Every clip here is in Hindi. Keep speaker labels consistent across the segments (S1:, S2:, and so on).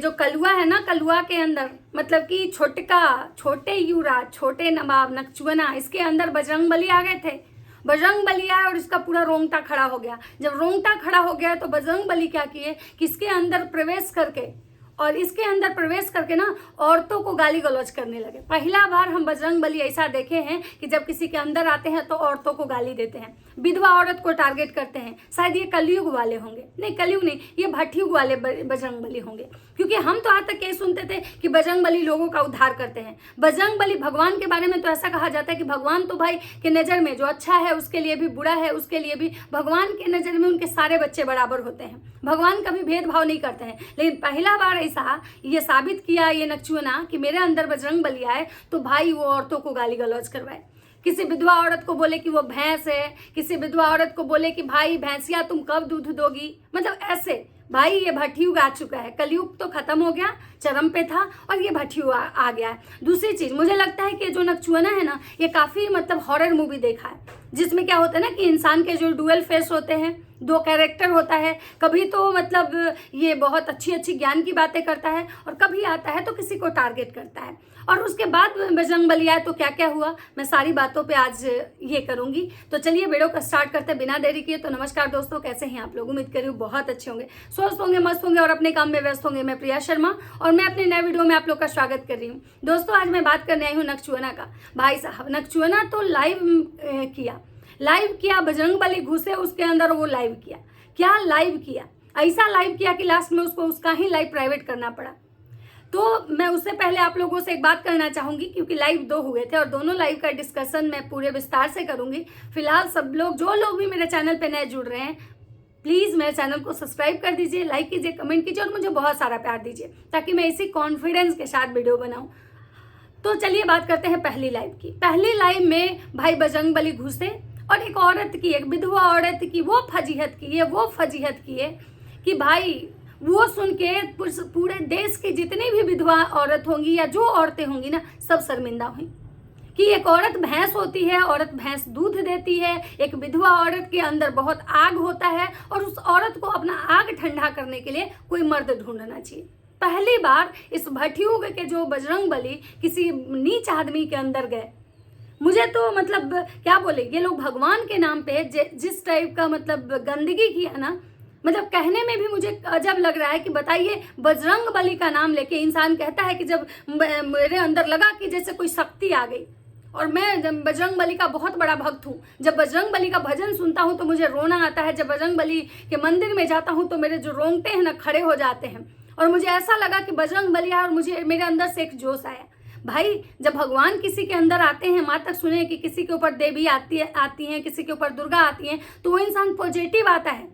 S1: जो कलुआ है ना, कलुआ के अंदर मतलब कि छोटे युवराज, छोटे नवाब नकचुअना, इसके अंदर बजरंगबली आ गए थे। बजरंगबली आया और इसका पूरा रोंगटा खड़ा हो गया। जब रोंगटा खड़ा हो गया तो बजरंगबली क्या किए कि इसके अंदर प्रवेश करके ना औरतों को गाली गलौज करने लगे। पहला बार हम बजरंगबली ऐसा देखे हैं कि जब किसी के अंदर आते हैं तो औरतों को गाली देते हैं, विधवा औरत को टारगेट करते हैं। शायद ये कलयुग वाले होंगे, नहीं कलयुग नहीं, ये भटयुग वाले बजरंगबली होंगे, क्योंकि हम तो आज तक ये सुनते थे कि बजरंगबली लोगों का उद्धार करते हैं। बजरंगबली भगवान के बारे में तो ऐसा कहा जाता है कि भगवान तो भाई के नज़र में जो अच्छा है उसके लिए भी बुरा है, उसके लिए भी भगवान के नज़र में उनके सारे बच्चे बराबर होते हैं। भगवान कभी भेदभाव नहीं करते हैं। लेकिन पहला बार ऐसा ये साबित किया ये नकचुअना कि मेरे अंदर बजरंगबली आए तो भाई वो औरतों को गाली गलौज करवाए। किसी विधवा औरत को बोले कि वो भैंस है, किसी विधवा औरत को बोले कि भाई भैंसिया तुम कब दूध दोगी। मतलब ऐसे भाई ये भटयुग आ चुका है। कलयुग तो खत्म हो गया, चरम पे था, और ये भटयुग आ गया है। दूसरी चीज मुझे लगता है कि जो नकचुअना है ना, ये काफी मतलब हॉरर मूवी देखा है, जिसमें क्या होता है ना कि इंसान के जो डुअल फेस होते हैं, दो कैरेक्टर होता है। कभी तो मतलब ये बहुत अच्छी अच्छी ज्ञान की बातें करता है और कभी आता है तो किसी को टारगेट करता है। और उसके बाद बजरंगबली आए तो क्या क्या हुआ, मैं सारी बातों पे आज ये करूंगी। तो चलिए वीडियो को स्टार्ट करते हैं बिना देरी किए। तो नमस्कार दोस्तों, कैसे हैं आप लोग? उम्मीद करी बहुत अच्छे होंगे, स्वस्थ होंगे, मस्त होंगे और अपने काम में व्यस्त होंगे। मैं प्रिया शर्मा और मैं अपने नए वीडियो में आप लोग का स्वागत कर रही हूँ। दोस्तों आज मैं बात करने आई हूँ नकचुअना का। भाई साहब नकचुअना तो लाइव किया, बजरंगबली घुसे उसके अंदर, वो लाइव किया। क्या लाइव किया, ऐसा लाइव किया कि लास्ट में उसको उसका ही लाइव प्राइवेट करना पड़ा। तो मैं उससे पहले आप लोगों से एक बात करना चाहूंगी, क्योंकि लाइव 2 हुए थे और दोनों लाइव का डिस्कशन मैं पूरे विस्तार से करूंगी। फिलहाल सब लोग, जो लोग भी मेरे चैनल पे नए जुड़ रहे हैं, प्लीज मेरे चैनल को सब्सक्राइब कर दीजिए, लाइक कीजिए, कमेंट कीजिए और मुझे बहुत सारा प्यार दीजिए, ताकि मैं इसी कॉन्फिडेंस के साथ वीडियो बनाऊं। तो चलिए बात करते हैं पहली लाइव की। पहली लाइव में भाई बजरंगबली घुसे और एक औरत की, एक विधवा औरत की वो फजीहत की है कि भाई वो सुन के पूरे देश की जितनी भी विधवा औरत होंगी या जो औरतें होंगी ना, सब शर्मिंदा हुई कि एक औरत भैंस होती है, औरत भैंस दूध देती है। एक विधवा औरत के अंदर बहुत आग होता है और उस औरत को अपना आग ठंडा करने के लिए कोई मर्द ढूंढना चाहिए। पहली बार इस भटयुग के जो बजरंगबली किसी नीच आदमी के अंदर गए। मुझे तो मतलब क्या बोले, ये लोग भगवान के नाम पे जिस टाइप का मतलब गंदगी किया ना, मतलब कहने में भी मुझे अजब लग रहा है कि बताइए, बजरंगबली का नाम लेके इंसान कहता है कि जब मेरे अंदर लगा कि जैसे कोई शक्ति आ गई, और मैं बजरंगबली का बहुत बड़ा भक्त हूँ। जब बजरंगबली का भजन सुनता हूँ तो मुझे रोना आता है। जब बजरंगबली के मंदिर में जाता हूँ तो मेरे जो रोंगटे हैं ना खड़े हो जाते हैं, और मुझे ऐसा लगा कि बजरंगबली आया और मुझे मेरे अंदर से एक जोश आया। भाई जब भगवान किसी के अंदर आते हैं, माँ तक सुने कि किसी के ऊपर देवी आती हैं, किसी के ऊपर दुर्गा आती हैं, तो वो इंसान पॉजिटिव आता है,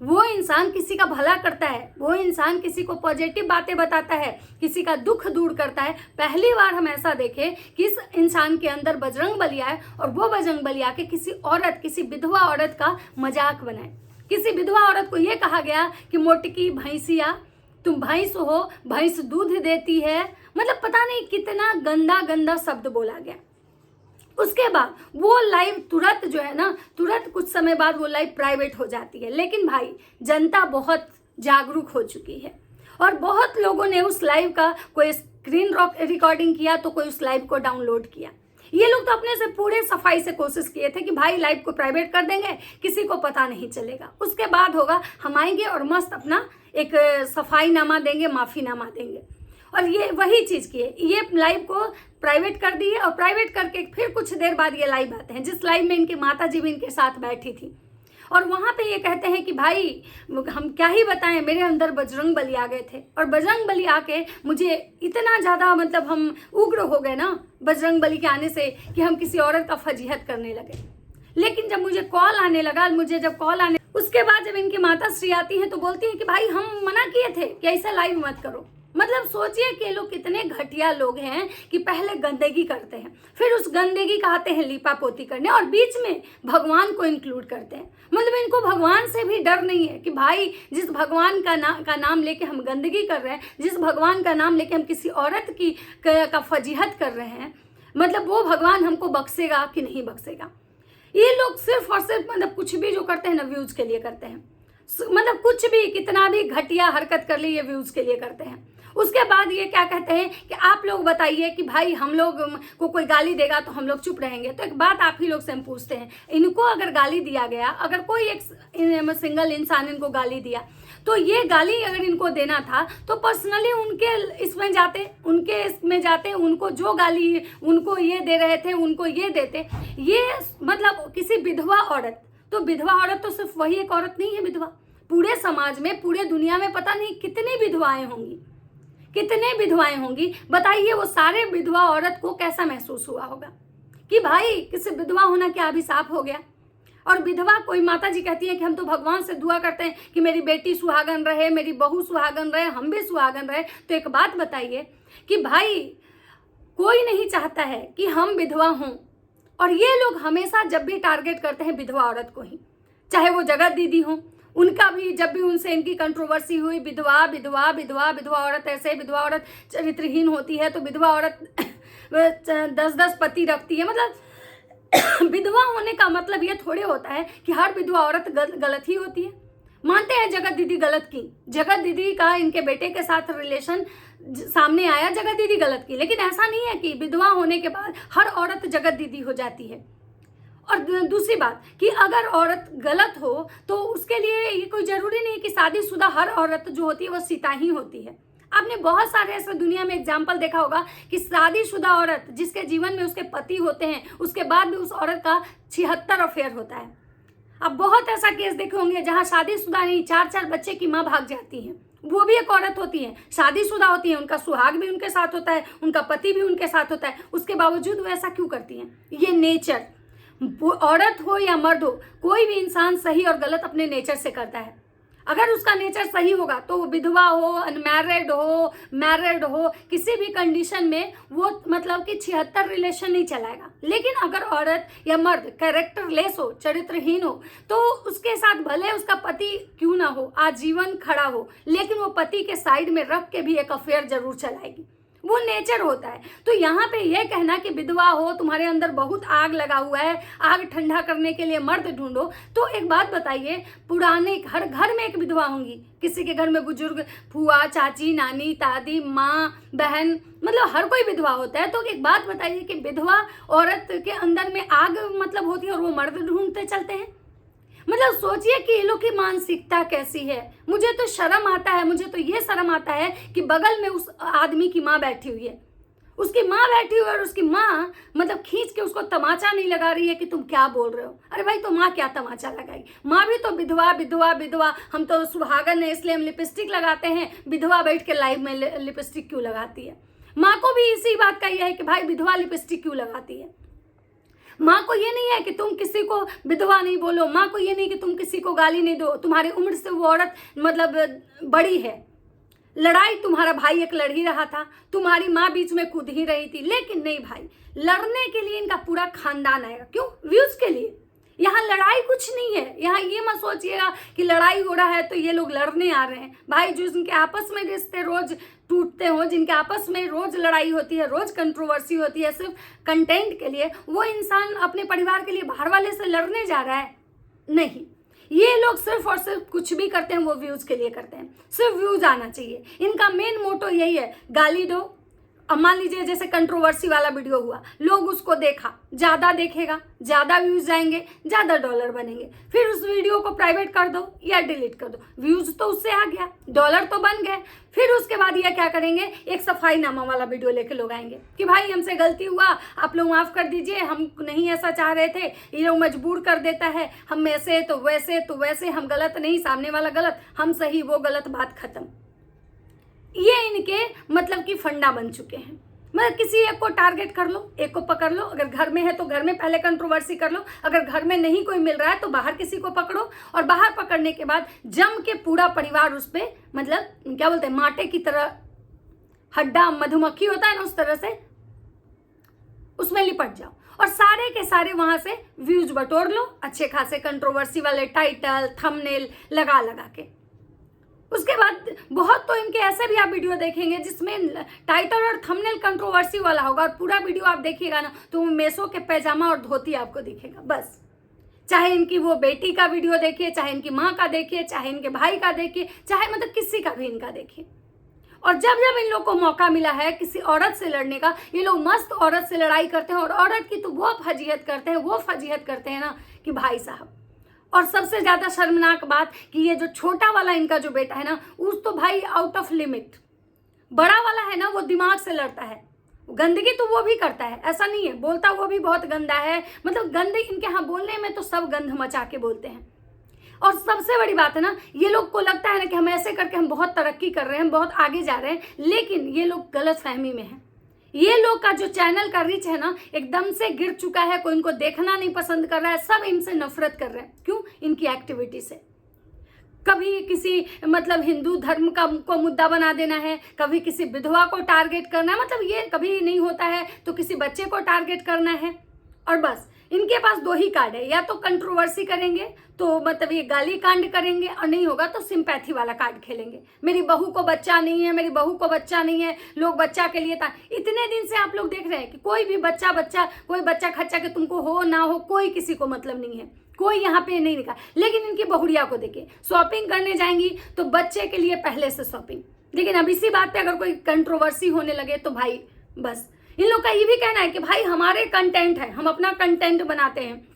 S1: वो इंसान किसी का भला करता है, वो इंसान किसी को पॉजिटिव बातें बताता है, किसी का दुख दूर करता है। पहली बार हम ऐसा देखे कि इस इंसान के अंदर बजरंगबली आए और वो बजरंगबली आके किसी औरत, किसी विधवा औरत का मजाक बनाए। किसी विधवा औरत को ये कहा गया कि मोटकी भैंसिया, तुम भैंस हो, भैंस दूध देती है। मतलब पता नहीं कितना गंदा गंदा शब्द बोला गया। उसके बाद वो लाइव तुरंत जो है ना, तुरंत कुछ समय बाद वो लाइव प्राइवेट हो जाती है। लेकिन भाई जनता बहुत जागरूक हो चुकी है और बहुत लोगों ने उस लाइव का कोई स्क्रीन रिकॉर्डिंग किया, तो कोई उस लाइव को डाउनलोड किया। ये लोग तो अपने से पूरे सफाई से कोशिश किए थे कि भाई लाइव को प्राइवेट कर देंगे, किसी को पता नहीं चलेगा। उसके बाद होगा हम आएंगे और मस्त अपना एक सफाईनामा देंगे, माफीनामा देंगे। और ये वही चीज की है, ये लाइव को प्राइवेट कर दी है और प्राइवेट करके फिर कुछ देर बाद ये लाइव आते हैं, जिस लाइव में इनकी माता जी भी इनके साथ बैठी थी। और वहां पे ये कहते हैं कि भाई हम क्या ही बताएं, मेरे अंदर बजरंगबली आ गए थे और बजरंगबली आके मुझे इतना ज्यादा मतलब हम उग्र हो गए ना बजरंगबली के आने से कि हम किसी औरत का फजीहत करने लगे। लेकिन जब मुझे कॉल आने लगा, उसके बाद जब इनकी माता श्री आती हैं तो बोलती हैं कि भाई हम मना किए थे कि ऐसा लाइव मत करो। मतलब सोचिए कि लोग कितने घटिया लोग हैं कि पहले गंदगी करते हैं, फिर उस गंदगी का आते हैं लीपा पोती करने और बीच में भगवान को इंक्लूड करते हैं। मतलब इनको भगवान से भी डर नहीं है कि भाई जिस भगवान का नाम लेके हम गंदगी कर रहे हैं, जिस भगवान का नाम लेके हम किसी औरत का फजीहत कर रहे हैं, मतलब वो भगवान हमको बख्शेगा कि नहीं बख्शेगा। ये लोग सिर्फ और सिर्फ मतलब कुछ भी जो करते हैं ना व्यूज के लिए करते हैं। मतलब कुछ भी, कितना भी घटिया हरकत कर ली, ये व्यूज के लिए करते हैं। उसके बाद ये क्या कहते हैं कि आप लोग बताइए कि भाई हम लोग को कोई गाली देगा तो हम लोग चुप रहेंगे। तो एक बात आप ही लोग से हम पूछते हैं, इनको अगर गाली दिया गया, अगर कोई एक सिंगल इंसान इनको गाली दिया, तो ये गाली अगर इनको देना था तो पर्सनली उनके इसमें जाते, उनको जो गाली उनको ये दे रहे थे उनको ये देते। ये मतलब किसी विधवा औरत, तो विधवा औरत तो सिर्फ वही एक औरत नहीं है विधवा, पूरे समाज में, पूरे दुनिया में पता नहीं कितनी विधवाएं होंगी, कितने विधवाएं होंगी। बताइए वो सारे विधवा औरत को कैसा महसूस हुआ होगा कि भाई किसी विधवा होना क्या अभिशाप हो गया। और विधवा, कोई माता जी कहती है कि हम तो भगवान से दुआ करते हैं कि मेरी बेटी सुहागन रहे, मेरी बहू सुहागन रहे, हम भी सुहागन रहे। तो एक बात बताइए कि भाई कोई नहीं चाहता है कि हम विधवा हों, और ये लोग हमेशा जब भी टारगेट करते हैं विधवा औरत को ही, चाहे वो जगत दीदी हो, उनका भी जब भी उनसे इनकी कंट्रोवर्सी हुई, विधवा विधवा विधवा विधवा औरत ऐसे, विधवा औरत चरित्रहीन होती है, तो विधवा औरत 10-10 पति रखती है। मतलब विधवा होने का मतलब ये थोड़े होता है कि हर विधवा औरत गलत ही होती है। मानते हैं जगत दीदी गलत की, जगत दीदी का इनके बेटे के साथ रिलेशन सामने आया, जगत दीदी गलत की, लेकिन ऐसा नहीं है कि विधवा होने के बाद हर औरत जगत दीदी हो जाती है। और दूसरी बात कि अगर औरत गलत हो तो उसके लिए ये कोई ज़रूरी नहीं कि शादीशुदा हर औरत जो होती है वो सीता ही होती है। आपने बहुत सारे ऐसे दुनिया में एग्जाम्पल देखा होगा कि शादीशुदा औरत जिसके जीवन में उसके पति होते हैं, उसके बाद भी उस औरत का 76 अफेयर होता है। आप बहुत ऐसा केस देखे होंगे जहाँ शादीशुदा नहीं 4-4 बच्चे की माँ भाग जाती है, वो भी एक औरत होती है, शादीशुदा होती है, उनका सुहाग भी उनके साथ होता है, उनका पति भी उनके साथ होता है, उसके बावजूद वो ऐसा क्यों करती हैं? ये नेचर, औरत हो या मर्द हो, कोई भी इंसान सही और गलत अपने नेचर से करता है। अगर उसका नेचर सही होगा तो वो विधवा हो, अनमैरिड हो, मैरिड हो, किसी भी कंडीशन में वो मतलब कि 76 रिलेशन नहीं चलाएगा। लेकिन अगर औरत या मर्द कैरेक्टरलेस हो, चरित्रहीन हो, तो उसके साथ भले उसका पति क्यों ना हो, आजीवन खड़ा हो, लेकिन वो पति के साइड में रख के भी एक अफेयर जरूर चलाएगी, वो नेचर होता है। तो यहाँ पे ये कहना कि विधवा हो, तुम्हारे अंदर बहुत आग लगा हुआ है, आग ठंडा करने के लिए मर्द ढूंढो, तो एक बात बताइए, पुराने हर घर में एक विधवा होंगी, किसी के घर में बुजुर्ग, फुआ, चाची, नानी, दादी, माँ, बहन, मतलब हर कोई विधवा होता है। तो एक बात बताइए कि विधवा औरत के अंदर में आग मतलब होती है और वो मर्द ढूंढते चलते हैं। मतलब सोचिए कि ये लोग की मानसिकता कैसी है। मुझे तो शर्म आता है, मुझे तो ये शर्म आता है कि बगल में उस आदमी की माँ बैठी हुई है, उसकी माँ बैठी हुई है और उसकी माँ मतलब खींच के उसको तमाचा नहीं लगा रही है कि तुम क्या बोल रहे हो। अरे भाई, तो माँ क्या तमाचा लगाएगी? माँ भी तो विधवा विधवा विधवा, हम तो सुहागन है इसलिए हम लिपस्टिक लगाते हैं, विधवा बैठ के लाइव में लिपस्टिक क्यों लगाती है? माँ को भी इसी बात का यह है कि भाई विधवा लिपस्टिक क्यों लगाती है। माँ को ये नहीं है कि तुम किसी को विधवा नहीं बोलो, माँ को ये नहीं कि तुम किसी को गाली नहीं दो, तुम्हारी उम्र से वो औरत मतलब बड़ी है, लड़ाई तुम्हारा भाई एक लड़ ही रहा था, तुम्हारी माँ बीच में कूद ही रही थी, लेकिन नहीं भाई, लड़ने के लिए इनका पूरा खानदान आएगा। क्यों? व्यूज के लिए। यहाँ लड़ाई कुछ नहीं है। यहाँ ये मत सोचिएगा कि लड़ाई हो रहा है तो ये लोग लड़ने आ रहे हैं। भाई, जो जिनके आपस में रिश्ते रोज टूटते हो, जिनके आपस में रोज लड़ाई होती है, रोज कंट्रोवर्सी होती है सिर्फ कंटेंट के लिए, वो इंसान अपने परिवार के लिए बाहर वाले से लड़ने जा रहा है? नहीं, ये लोग सिर्फ और सिर्फ कुछ भी करते हैं वो व्यूज के लिए करते हैं, सिर्फ व्यूज आना चाहिए। इनका मेन मोटो यही है, गाली दो। अब मान लीजिए जैसे कंट्रोवर्सी वाला वीडियो हुआ, लोग उसको देखा, ज़्यादा देखेगा, ज़्यादा व्यूज जाएंगे, ज़्यादा डॉलर बनेंगे, फिर उस वीडियो को प्राइवेट कर दो या डिलीट कर दो, व्यूज तो उससे आ गया, डॉलर तो बन गए। फिर उसके बाद ये क्या करेंगे, एक सफाईनामा वाला वीडियो लेके लोग आएंगे कि भाई हमसे गलती हुआ, आप लोग माफ़ कर दीजिए, हम नहीं ऐसा चाह रहे थे, ये लोग मजबूर कर देता है, हम ऐसे तो वैसे तो वैसे, हम गलत नहीं, सामने वाला गलत, हम सही, वो गलत, बात खत्म। ये इनके मतलब कि फंडा बन चुके हैं। मतलब किसी एक को टारगेट कर लो, एक को पकड़ लो, अगर घर में है तो घर में पहले कंट्रोवर्सी कर लो, अगर घर में नहीं कोई मिल रहा है तो बाहर किसी को पकड़ो, और बाहर पकड़ने के बाद जम के पूरा परिवार उस पर मतलब क्या बोलते हैं, माटे की तरह हड्डा मधुमक्खी होता है ना, उस तरह से उसमें लिपट जाओ और सारे के सारे वहां से व्यूज बटोर लो, अच्छे खासे कंट्रोवर्सी वाले टाइटल थंबनेल लगा लगा के। उसके बाद बहुत तो इनके ऐसे भी आप वीडियो देखेंगे जिसमें टाइटल और थंबनेल कंट्रोवर्सी वाला होगा, और पूरा वीडियो आप देखिएगा ना तो मेसो के पैजामा और धोती आपको दिखेगा बस। चाहे इनकी वो बेटी का वीडियो देखिए, चाहे इनकी माँ का देखिए, चाहे इनके भाई का देखिए, चाहे मतलब किसी का भी इनका देखिए, और जब जब इन लोग को मौका मिला है किसी औरत से लड़ने का, ये लोग मस्त औरत से लड़ाई करते हैं और औरत की तो वो फजीहत करते हैं ना कि भाई साहब। और सबसे ज़्यादा शर्मनाक बात कि ये जो छोटा वाला इनका जो बेटा है ना, उस तो भाई आउट ऑफ लिमिट। बड़ा वाला है ना वो दिमाग से लड़ता है, गंदगी तो वो भी करता है, ऐसा नहीं है, बोलता वो भी बहुत गंदा है, मतलब गंदे इनके यहाँ बोलने में तो सब गंध मचा के बोलते हैं। और सबसे बड़ी बात है ना, ये लोग को लगता है ना कि हम ऐसे करके हम बहुत तरक्की कर रहे हैं, हम बहुत आगे जा रहे हैं, लेकिन ये लोग गलत फहमी में हैं। ये लोग का जो चैनल का रीच है ना एकदम से गिर चुका है, कोई इनको देखना नहीं पसंद कर रहा है, सब इनसे नफरत कर रहे हैं। क्यों? इनकी एक्टिविटी से। कभी किसी मतलब हिंदू धर्म का को मुद्दा बना देना है, कभी किसी विधवा को टारगेट करना है, मतलब ये कभी नहीं होता है तो किसी बच्चे को टारगेट करना है। और बस इनके पास दो ही कार्ड है, या तो कंट्रोवर्सी करेंगे तो मतलब ये गाली कांड करेंगे, और नहीं होगा तो सिंपैथी वाला कार्ड खेलेंगे। मेरी बहू को बच्चा नहीं है, मेरी बहू को बच्चा नहीं है, लोग बच्चा के लिए था। इतने दिन से आप लोग देख रहे हैं कि कोई भी कोई बच्चा खच्चा के तुमको हो ना हो, कोई किसी को मतलब नहीं है, कोई यहाँ पे नहीं लिखा। लेकिन इनकी बहुड़िया को देखिए, शॉपिंग करने जाएंगी तो बच्चे के लिए पहले से शॉपिंग। लेकिन अब इसी बात पे अगर कोई कंट्रोवर्सी होने लगे तो भाई बस इन लोग का ये भी कहना है कि भाई हमारे कंटेंट है, हम अपना कंटेंट बनाते हैं,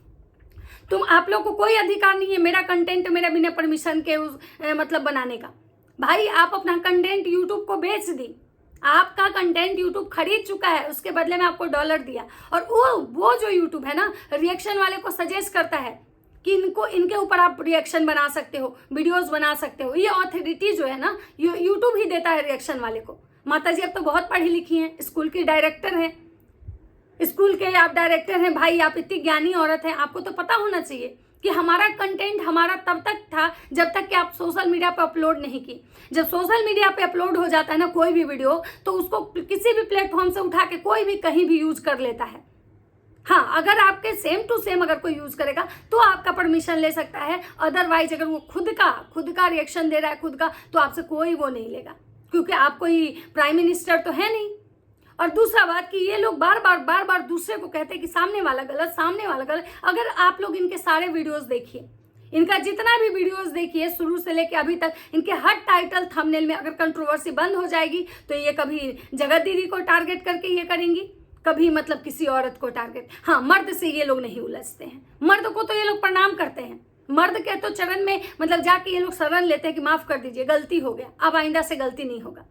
S1: तुम आप लोग को कोई अधिकार नहीं है मेरा कंटेंट मेरा बिना परमिशन के मतलब बनाने का। भाई आप अपना कंटेंट यूट्यूब को बेच दी, आपका कंटेंट यूट्यूब खरीद चुका है, उसके बदले में आपको डॉलर दिया। और वो जो यूट्यूब है ना, रिएक्शन वाले को सजेस्ट करता है कि इनके ऊपर आप रिएक्शन बना सकते हो, वीडियोस बना सकते हो। ये ऑथोरिटी जो है ना यूट्यूब ही देता है रिएक्शन वाले को। माता जी अब तो बहुत पढ़ी लिखी हैं, स्कूल की डायरेक्टर हैं, स्कूल के आप डायरेक्टर हैं भाई, आप इतनी ज्ञानी औरत हैं, आपको तो पता होना चाहिए कि हमारा कंटेंट हमारा तब तक था जब तक कि आप सोशल मीडिया पे अपलोड नहीं की। जब सोशल मीडिया पे अपलोड हो जाता है ना कोई भी वीडियो, तो उसको किसी भी प्लेटफॉर्म से उठा के कोई भी कहीं भी यूज कर लेता है। हाँ, अगर आपके सेम टू सेम अगर कोई यूज करेगा तो आपका परमिशन ले सकता है, अदरवाइज अगर वो खुद का रिएक्शन दे रहा है खुद का, तो आपसे कोई वो नहीं लेगा, क्योंकि आप कोई प्राइम मिनिस्टर तो है नहीं। और दूसरा बात कि ये लोग बार बार दूसरे को कहते हैं कि सामने वाला गलत। अगर आप लोग इनके सारे वीडियोस देखिए, इनका जितना भी वीडियोस देखिए शुरू से लेके अभी तक, इनके हर टाइटल थंबनेल में अगर कंट्रोवर्सी बंद हो जाएगी तो ये कभी जगत दीदी को टारगेट करके ये करेंगी, कभी मतलब किसी औरत को टारगेट। हाँ, मर्द से ये लोग नहीं उलझते हैं, मर्द को तो ये लोग प्रणाम करते हैं, मर्द के तो चरण में मतलब जाके ये लोग शरण लेते हैं कि माफ कर दीजिए, गलती हो गया, अब आइंदा से गलती नहीं होगा।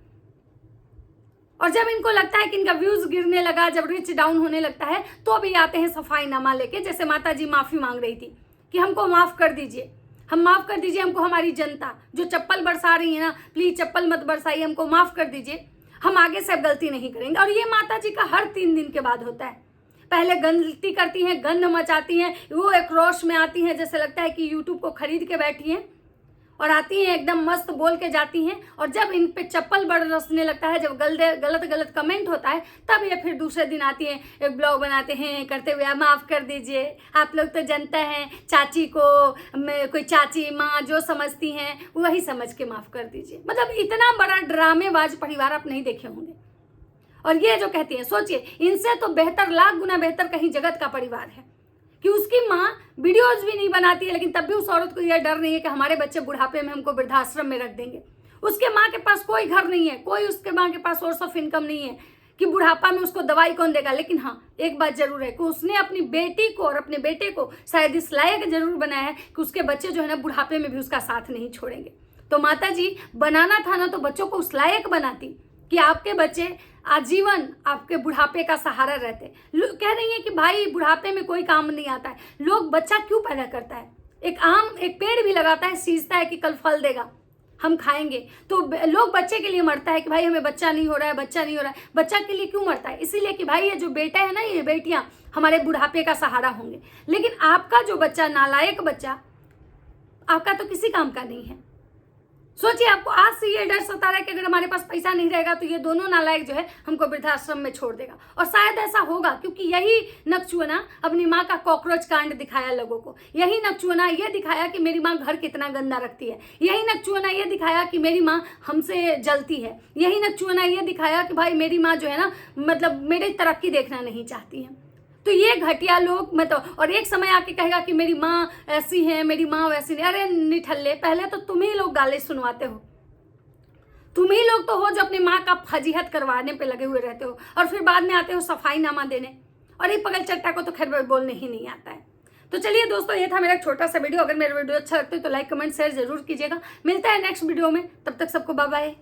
S1: और जब इनको लगता है कि इनका व्यूज गिरने लगा, जब रीच डाउन होने लगता है, तो अभी आते हैं सफाईनामा लेके। जैसे माता जी माफी मांग रही थी कि हमको माफ कर दीजिए, माफ कर दीजिए हमको, हमारी जनता जो चप्पल बरसा रही है ना, प्लीज चप्पल मत बरसाइए, हमको माफ कर दीजिए, हम आगे से अब गलती नहीं करेंगे। और ये माता जी का हर 3 दिन के बाद होता है। पहले गलती करती हैं, गंध मचाती हैं, वो एक रोश में आती हैं, जैसे लगता है कि यूट्यूब को खरीद के बैठी हैं, और आती हैं एकदम मस्त बोल के जाती हैं। और जब इन पे चप्पल बरसने लगता है, जब गलत कमेंट होता है, तब ये फिर दूसरे दिन आती हैं, एक ब्लॉग बनाते हैं करते हुए, माफ़ कर दीजिए, आप लोग तो जनता हैं, चाची को कोई चाची माँ जो समझती हैं वही समझ के माफ़ कर दीजिए। मतलब इतना बड़ा ड्रामेबाज परिवार आप नहीं देखे होंगे। और ये जो कहती हैं, सोचिए, इनसे तो बेहतर, लाख गुना बेहतर कहीं जगत का परिवार है कि उसकी माँ वीडियोज भी नहीं बनाती है, लेकिन तब भी उस औरत को यह डर नहीं है कि हमारे बच्चे बुढ़ापे में हमको वृद्धाश्रम में रख देंगे। उसके माँ के पास कोई घर नहीं है, कोई उसके माँ के पास सोर्स ऑफ इनकम नहीं है कि बुढ़ापा में उसको दवाई कौन देगा। लेकिन हाँ, एक बात जरूर है कि उसने अपनी बेटी को और अपने बेटे को शायद इस लायक जरूर बनाया है कि उसके बच्चे जो है ना बुढ़ापे में भी उसका साथ नहीं छोड़ेंगे। तो माता जी, बनाना था ना तो बच्चों को उस लायक बनाती कि आपके बच्चे आजीवन आपके बुढ़ापे का सहारा रहते। कह रही है कि भाई बुढ़ापे में कोई काम नहीं आता है। लोग बच्चा क्यों पैदा करता है? एक पेड़ भी लगाता है, सींचता है कि कल फल देगा, हम खाएंगे। तो लोग बच्चे के लिए मरता है कि भाई हमें बच्चा नहीं हो रहा है। बच्चा के लिए क्यों मरता है? इसीलिए कि भाई ये जो बेटा है ना, ये बेटियां हमारे बुढ़ापे का सहारा होंगे। लेकिन आपका जो बच्चा, नालायक बच्चा, आपका तो किसी काम का नहीं है। सोचिए, आपको आज से ये डर सता रहा है कि अगर हमारे पास पैसा नहीं रहेगा तो ये दोनों नालायक जो है हमको वृद्धाश्रम में छोड़ देगा। और शायद ऐसा होगा, क्योंकि यही नकचुअना अपनी माँ का कॉकरोच कांड दिखाया लोगों को। यही नकचुअना ये दिखाया कि मेरी माँ घर कितना गंदा रखती है। यही नकचुअना ये दिखाया कि मेरी माँ हमसे जलती है। यही नकचुअना ये दिखाया कि भाई मेरी माँ जो है ना, मतलब मेरी तरक्की देखना नहीं चाहती है। तो ये घटिया लोग मतलब, और एक समय आके कहेगा कि मेरी माँ ऐसी है, मेरी माँ वैसी नहीं। अरे निठल्ले, पहले तो तुम ही लोग गाली सुनवाते हो, तुम ही लोग तो हो जो अपनी माँ का फजीहत करवाने पे लगे हुए रहते हो और फिर बाद में आते हो सफाईनामा देने। और ये पगल चट्टा को तो खैर बोलने ही नहीं आता है। तो चलिए दोस्तों, ये था मेरा छोटा सा वीडियो। अगर मेरा वीडियो अच्छा लगता है तो लाइक कमेंट शेयर जरूर कीजिएगा। मिलता है नेक्स्ट वीडियो में, तब तक सबको बाय बाय।